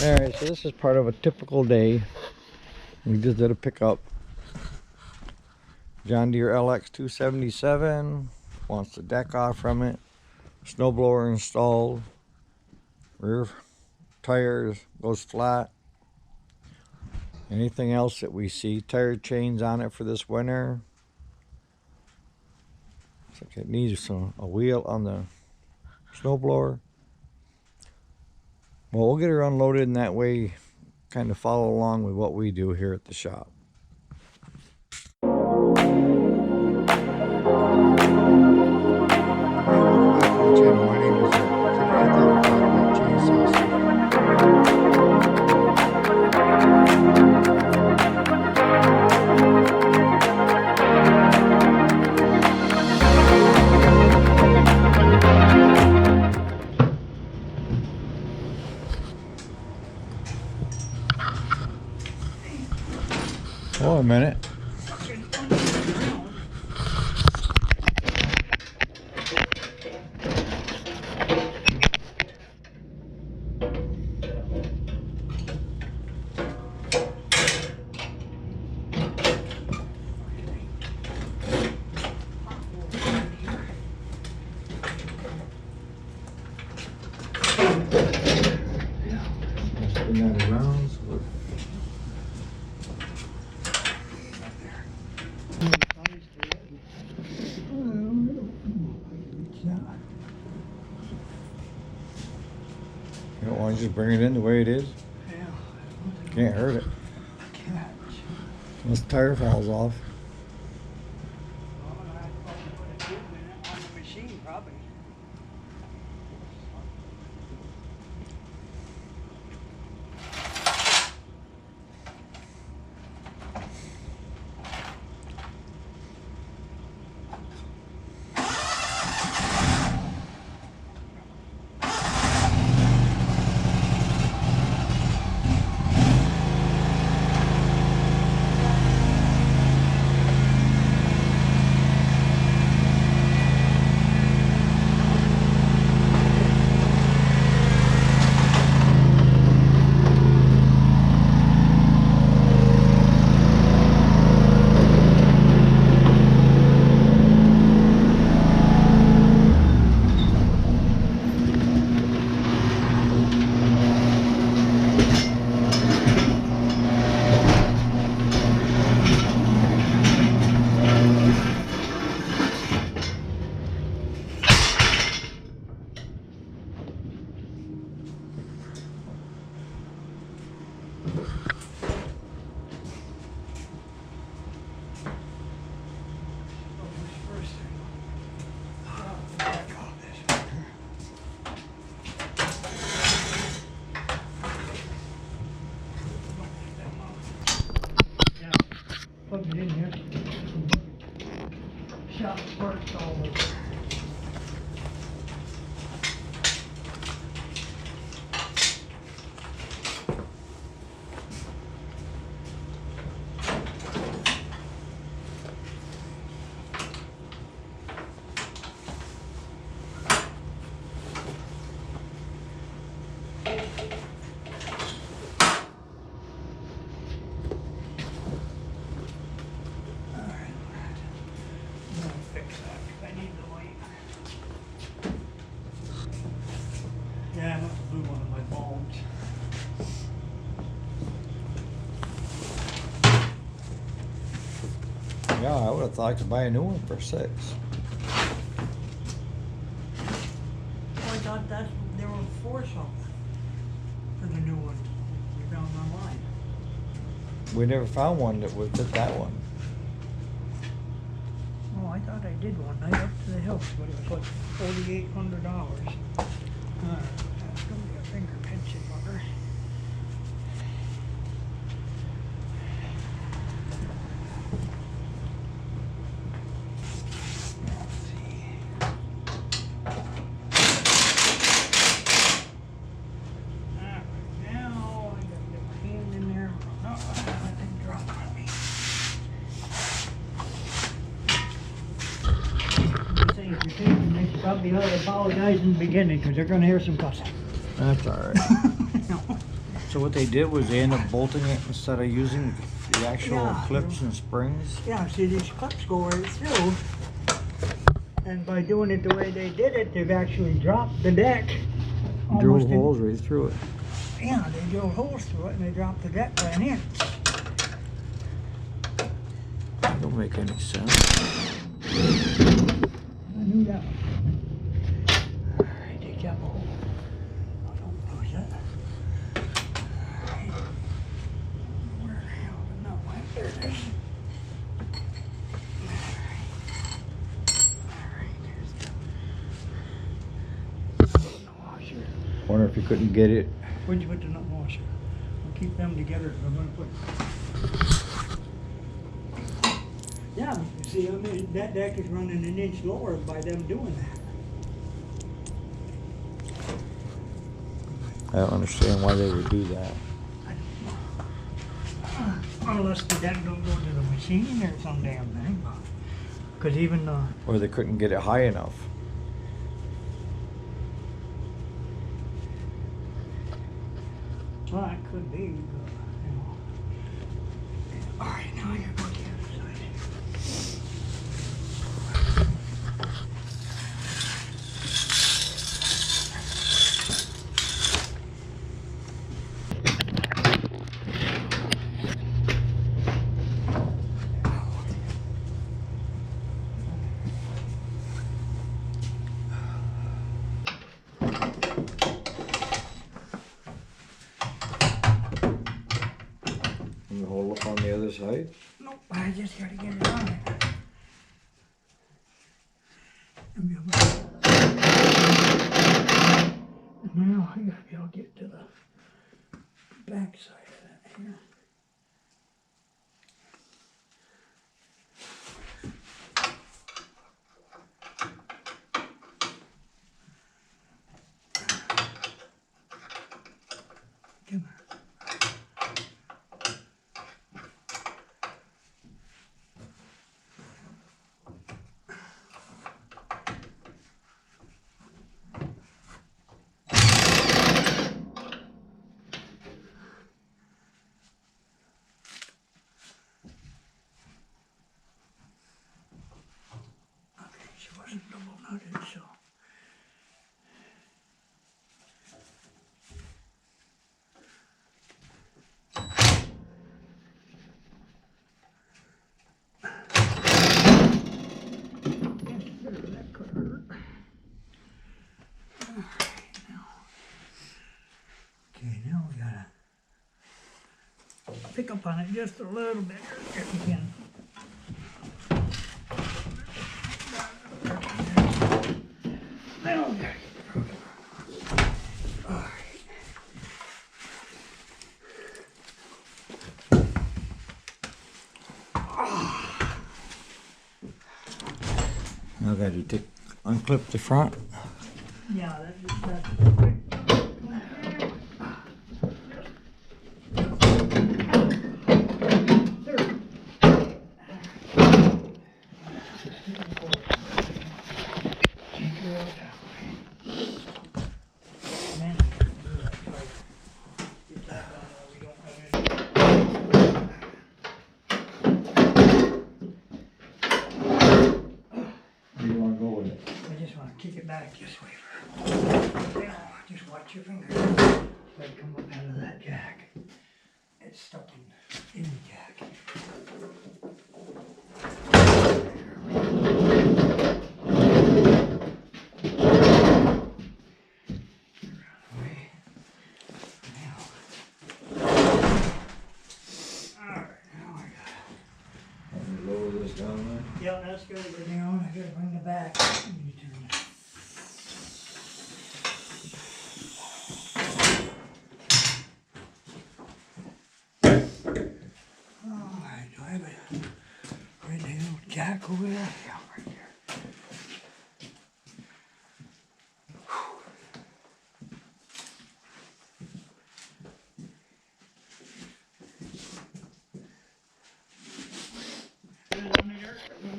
Alright, so this is part of a typical day. We just did a pickup. John Deere LX 277. Wants the deck off from it. Snowblower installed. Rear tires goes flat. Anything else that we see. Tire chains on it for this winter. Looks like it needs a wheel on the snowblower. Well, we'll get her unloaded, and that way kind of follow along with what we do here at the shop. My name is oh, a minute. Spin that around. So you don't want to just bring it in the way it is? Yeah. Can't hurt it. Can't. Unless the tire falls off. On the machine, probably. Plug it in here. Shop parts all over. Yeah, I must have blew one of my bulbs. Yeah, I would have thought I could buy a new one for $6. Oh, I thought that there were 4 something for the new one we found online. We never found one that would fit that one. Oh, I thought I did one. I up to the hills, but it was like $4,800. That's gonna be a finger pinching bugger. Now I gotta get my hand in there. Oh, that thing dropped on me. If you're taking this, you probably ought to apologize in the beginning because they're going to hear some cussing. That's all right. No. So what they did was they ended up bolting it instead of using the actual Yeah, clips and springs. Yeah, see, these clips go right through. And by doing it the way they did it, they've actually dropped the deck. Drilled holes right through it. Yeah, they drilled holes through it and they dropped the deck by an inch. Don't make any sense. I knew that. Alright, take that hole. Oh, don't lose it. Alright. Where the hell did that went? There it is. Wonder if you couldn't get it. Where'd you put the nut washer? We'll keep them together. I'm gonna put. Yeah, you see, I mean, that deck is running an inch lower by them doing that. I don't understand why they would do that. Unless the deck don't go to the machine or some damn thing. Because even the. Or they couldn't get it high enough. Well, it could be, but, you know. All right, now I gotta go to the other side. Can you hold up on the other side? Nope, I just gotta get it on there. Now I gotta be able to get to the back side of that here. Come on. She wasn't double nutted, so. That could hurt. All right, now. Okay, now we gotta pick up on it just a little bit if we can. Now we gotta get the program. All right. Now got to unclip the front. Yeah, that's Where do you want to go with it? I just want to kick it back this way. Just watch your fingers. Let it come up out of that jack. It's stuck in the jack. Lower this down there. Yeah, that's good to go down. I gotta bring the back. Let me turn it. Alright, do I have a right little jack over there? Yeah, right there.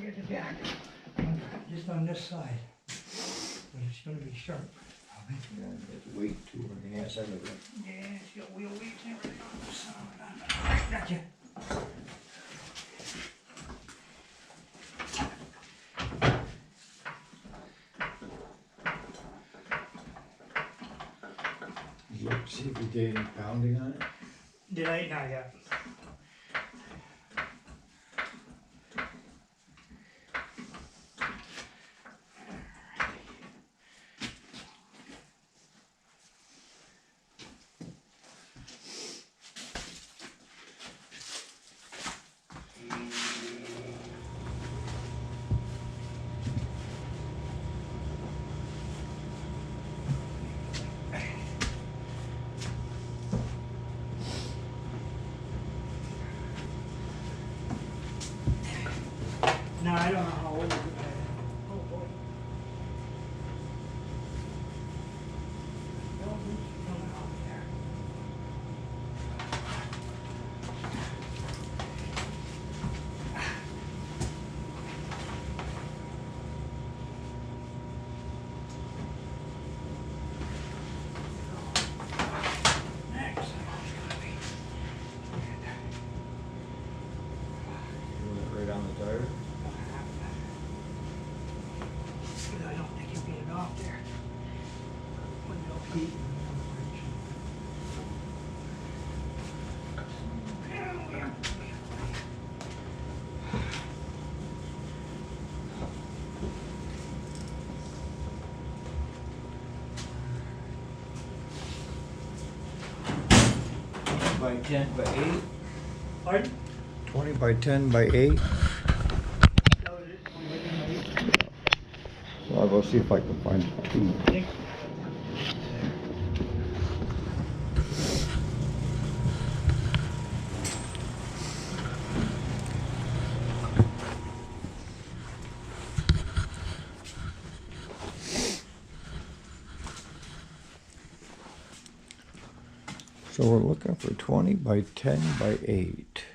Get the jack. Just on this side. But it's gonna be sharp. Yeah, it's weight too on the outside of it. Yeah, It's got wheel weights and everything on the son of a gun. Gotcha. Look, see if you get any pounding on it. Did I? Not yet. No, I don't know how old it is. Oh boy. No, who's coming out there? Next. Right on the tire. I don't think you get it off there. Window heat. By 10 by 8. Pardon? 20 by 10 by 8. That was it? So I'll go see if I can find two. Thanks. So we're looking for 20 by 10 by 8.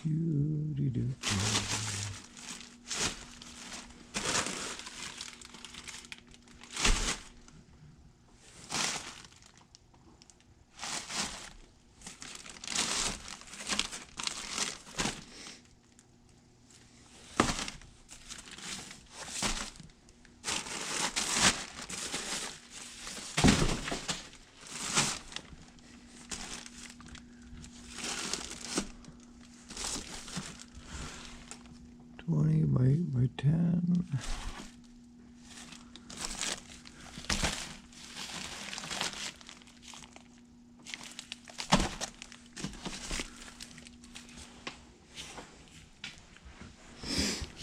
Doo-dee-doo-doo. By 10.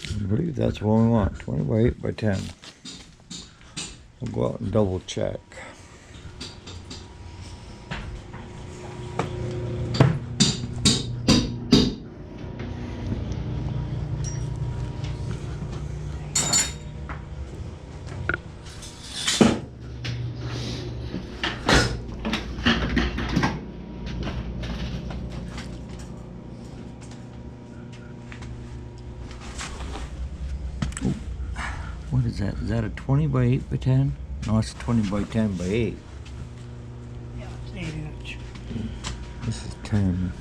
I believe that's what we want. 20 by 8 by 10. We'll go out and double check. What is that? Is that a 20 by 8 by 10? No, it's a 20 by 10 by 8. Yeah, it's 8-inch. This is 10.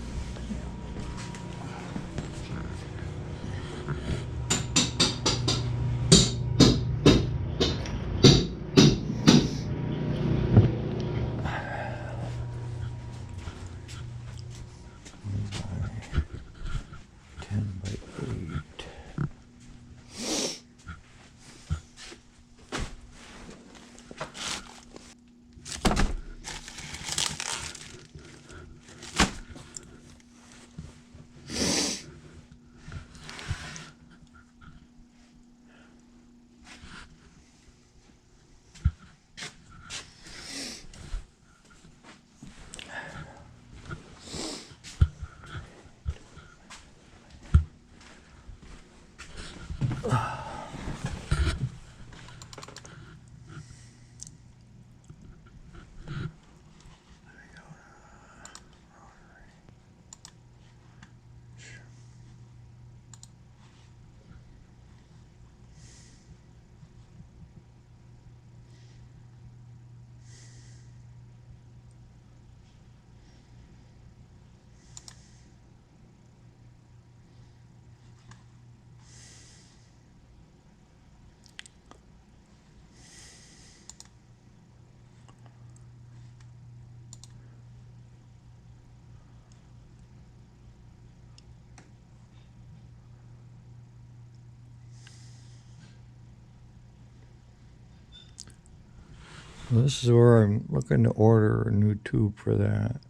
This is where I'm looking to order a new tube for that.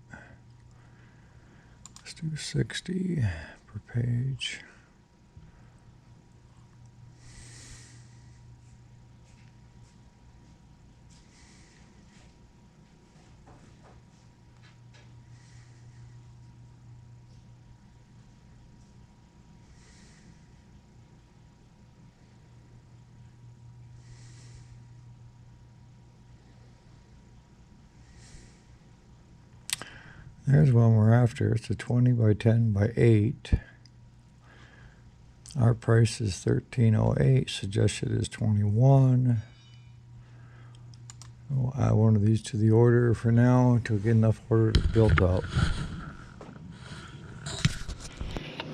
Let's do 60 per page. There's one we're after. It's a 20 by 10 by 8. Our price is $13.08. Suggested is 21. We'll add one of these to the order for now until we get enough order built up.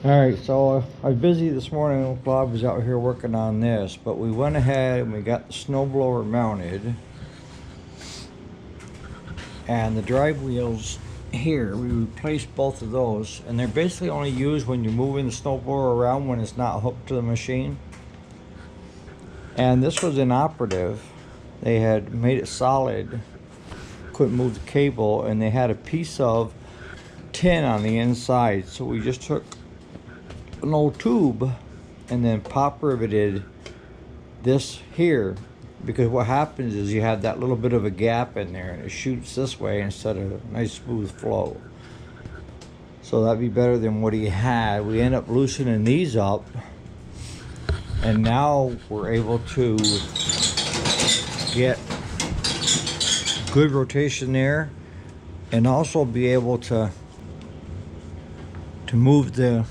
Alright, so I was busy this morning. Bob was out here working on this, but we went ahead and we got the snowblower mounted. And the drive wheels here, we replaced both of those, and they're basically only used when you're moving the snowblower around when it's not hooked to the machine. And this was inoperative. They had made it solid, couldn't move the cable, and they had a piece of tin on the inside, so we just took an old tube and then pop riveted this here, because what happens is you have that little bit of a gap in there and it shoots this way instead of a nice smooth flow. So that'd be better than what he had. We end up loosening these up, and now we're able to get good rotation there, and also be able to move the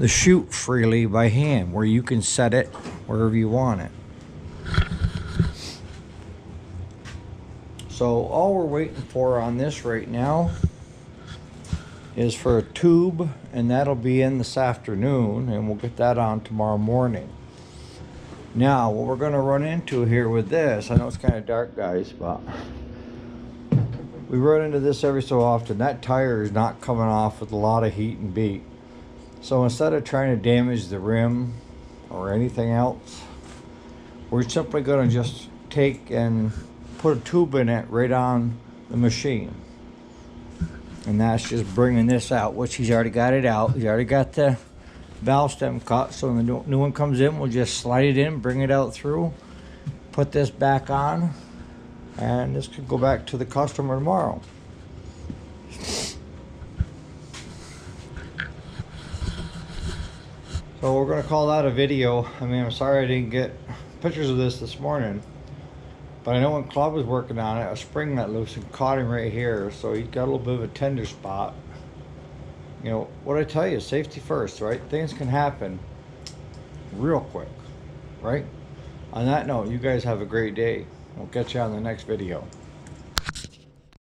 chute freely by hand, where you can set it wherever you want it. So all we're waiting for on this right now is for a tube, and that'll be in this afternoon, and we'll get that on tomorrow morning. Now, what we're going to run into here with this, I know it's kind of dark, guys, but we run into this every so often. That tire is not coming off with a lot of heat and beat. So instead of trying to damage the rim or anything else, we're simply going to just take and put a tube in it right on the machine. And that's just bringing this out, which he's already got it out. He's already got the valve stem cut, so when the new one comes in, we'll just slide it in, bring it out through, put this back on, and this could go back to the customer tomorrow. So we're going to call that a video. I mean, I'm sorry I didn't get pictures of this morning, but I know when Claude was working on it, a spring got loose and caught him right here, so he's got a little bit of a tender spot. You know, what I tell you, safety first, right? Things can happen real quick, right? On that note, you guys have a great day. We'll catch you on the next video.